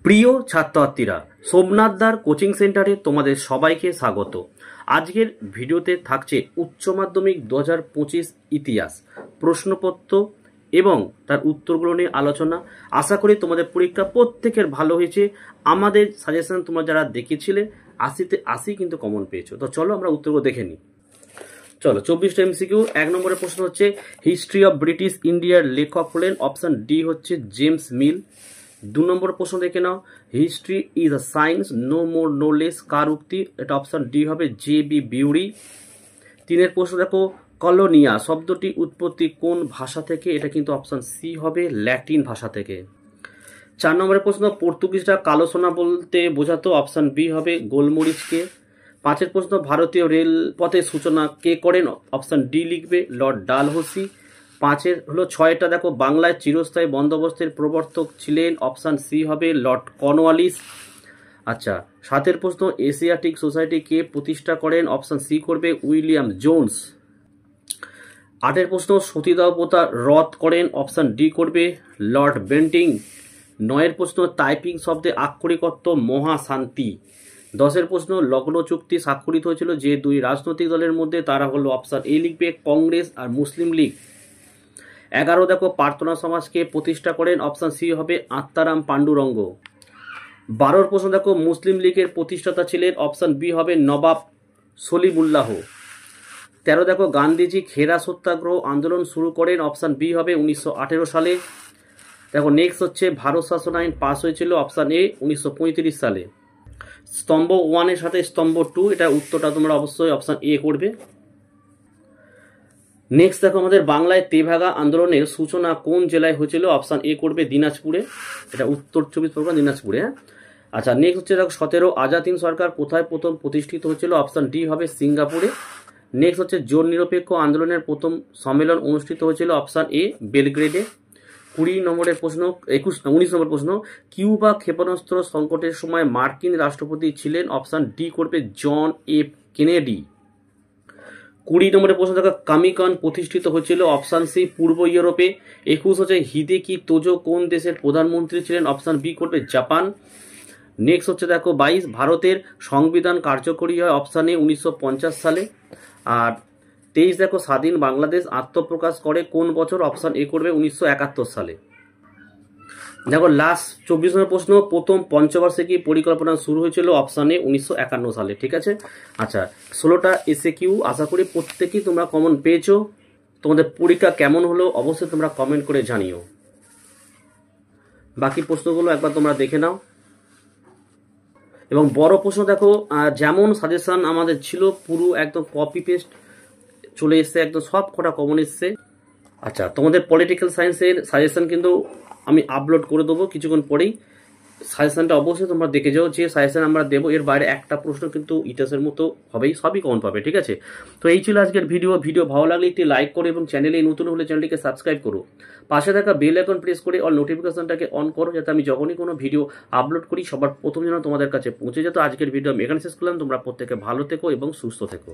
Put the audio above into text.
প্রিয় ছাত্রছাত্রীরা, সোমনাথদার কোচিং সেন্টারে তোমাদের সবাইকে স্বাগত। আজকের ভিডিওতে থাকছে উচ্চ মাধ্যমিক 2025 ইতিহাস প্রশ্নপত্র এবং তার উত্তরগুলো নিয়ে আলোচনা। আশা করি তোমাদের পরীক্ষা প্রত্যেকের ভালো হয়েছে। আমাদের সাজেশন তোমরা যারা দেখেছিলে 80তে 80 কিন্তু কমন পেয়েছো। তো চলো আমরা উত্তরগুলো দেখে নিই। চলো 24টা এমসিকিউ। 1 নম্বরের প্রশ্ন হচ্ছে হিস্ট্রি অফ ব্রিটিশ ইন্ডিয়ার লেখক হলেন, অপশন ডি হচ্ছে জেমস মিল। 2 নম্বর প্রশ্ন দেখে নাও, history is a science no more no less, কার উক্তি? এটা অপশন ডি হবে জে বি বিউরি। 3 প্রশ্ন দেখো, কলোনিয়া শব্দটি উৎপত্তি কোন ভাষা থেকে? এটা কিন্তু অপশন সি হবে ল্যাটিন ভাষা থেকে। 4 নম্বরের প্রশ্ন, পর্তুগিজরা কালো সোনা বলতে বোঝাতো? অপশন বি হবে গোলমরিচকে। 5 প্রশ্ন, ভারতীয় রেলপথের সূচনা কে করেন? অপশন ডি লিখবে লর্ড ডালহৌসি। 5 হলো 6টা দেখো, বাংলায় চিরস্থায়ী বন্দোবস্তের প্রবর্তক ছিলেন? অপশন সি হবে লর্ড কর্নওয়ালিস। আচ্ছা 7 প্রশ্ন, এশিয়াটিক সোসাইটি কে প্রতিষ্ঠা করেন? অপশন সি করবে উইলিয়াম জোন্স। 8 প্রশ্ন, সতীদাহ প্রথা রদ করেন? অপশন ডি করবে লর্ড বেন্টিং। 9 প্রশ্ন, টাইপিং শব্দে আক্ষরিক অর্থ মহাশান্তি। 10 প্রশ্ন, লগ্ন চুক্তি স্বাক্ষরিত হয়েছিল যে দুই রাজনৈতিক দলের মধ্যে? তারা হলো অপশন এ লিখবে কংগ্রেস আর মুসলিম লীগ। 11 দেখো, প্রার্থনা সমাজকে প্রতিষ্ঠা করেন? অপশন সি হবে আত্মারাম পাণ্ডুরঙ্গ। 12 প্রশ্ন দেখো, মুসলিম লীগের প্রতিষ্ঠাতা ছিলেন? অপশন বি হবে নবাব সলিমুল্লাহ। 13 দেখো, গান্ধীজি খেরা সত্যাগ্রহ আন্দোলন শুরু করেন? অপশন বি হবে 1918 সালে। দেখো নেক্সট হচ্ছে ভারত শাসন আইন পাস হয়েছিল? অপশন এ 1935 সালে। স্তম্ভ 1 এর সাথে স্তম্ভ 2, এটা উত্তরটা তোমরা অবশ্যই অপশন এ করবে। নেক্সট দেখো, আমাদের বাংলায় তেভাগা আন্দোলনের সূচনা কোন জেলায় হয়েছিল? অপশন এ করবে দিনাজপুরে। এটা উত্তর 24 পরগনা দিনাজপুরে। আচ্ছা নেক্সট হচ্ছে দেখো 17 আজাদ হিন্দ সরকার কোথায় প্রথম প্রতিষ্ঠিত হয়েছিল? অপশন ডি হবে সিঙ্গাপুরে। নেক্সট হচ্ছে জোট নিরপেক্ষ আন্দোলনের প্রথম সম্মেলন অনুষ্ঠিত হয়েছিল? Option A বেলগ্রেডে। 19 নম্বর প্রশ্ন, কিউবা ক্ষেপণাস্ত্র সংকটের সময় মার্কিন রাষ্ট্রপতি ছিলেন? অপশন ডি করবে জন এফ কেনেডি। 20 নম্বরের প্রশ্ন দেখো, কামিকন প্রতিষ্ঠিত হয়েছিল? অপশন সি পূর্ব ইউরোপে। 21 হচ্ছে হিদেকি তোজো কোন দেশের প্রধানমন্ত্রী ছিলেন? অপশন বি করবে জাপান। নেক্সট হচ্ছে দেখো 22, ভারতের সংবিধান কার্যকরী হয়? অপশন এ 1950 সালে। আর 23 দেখো, স্বাধীন বাংলাদেশ আত্মপ্রকাশ করে কোন বছর? অপশন এ করবে 1971 সালে। দেখো লাস্ট 24 নম্বর প্রশ্ন, প্রথম পঞ্চবার্ষিকী পরিকল্পনা শুরু হয়েছিল? অপশন এ 1951 সালে। ঠিক আছে। আচ্ছা 16টা এসএ কিউ, আশা করি প্রত্যেকেই তোমরা কমন পেয়েছো। তোমাদের পরীক্ষা কেমন হলো অবশ্যই তোমরা কমেন্ট করে জানিও। বাকি প্রশ্নগুলো একবার তোমরা দেখে নাও। এবং বড় প্রশ্ন দেখো, যেমন সাজেশন আমাদের ছিল পুরো একদম কপি পেস্ট চলে এসছে, একদম সব কটা কমন এসছে। আচ্ছা তোমাদের পলিটিক্যাল সায়েন্সের সাজেশন কিন্তু আমি আপলোড করে দেবো কিছুক্ষণ পরেই। সাজেশনটা অবশ্যই তোমরা দেখে যাও। যে সাজেশন আমরা দেবো এর বাইরে একটা প্রশ্ন কিন্তু ইতিহাসের মতো হবেই, সবই কমন পাবে। ঠিক আছে। তো এই ছিল আজকের ভিডিও ভালো লাগলে একটি লাইক করো এবং চ্যানেলে নতুন হলে চ্যানেলটিকে সাবস্ক্রাইব করো। পাশে থাকা বেল আইকন প্রেস করে অল নোটিফিকেশনটাকে অন করো, যাতে আমি যখনই কোনো ভিডিও আপলোড করি সবার প্রথম যেন তোমাদের কাছে পৌঁছে যেত। আজকের ভিডিও আমি এখানে শেষ করলাম। তোমরা প্রত্যেকে ভালো থেকো এবং সুস্থ থেকো।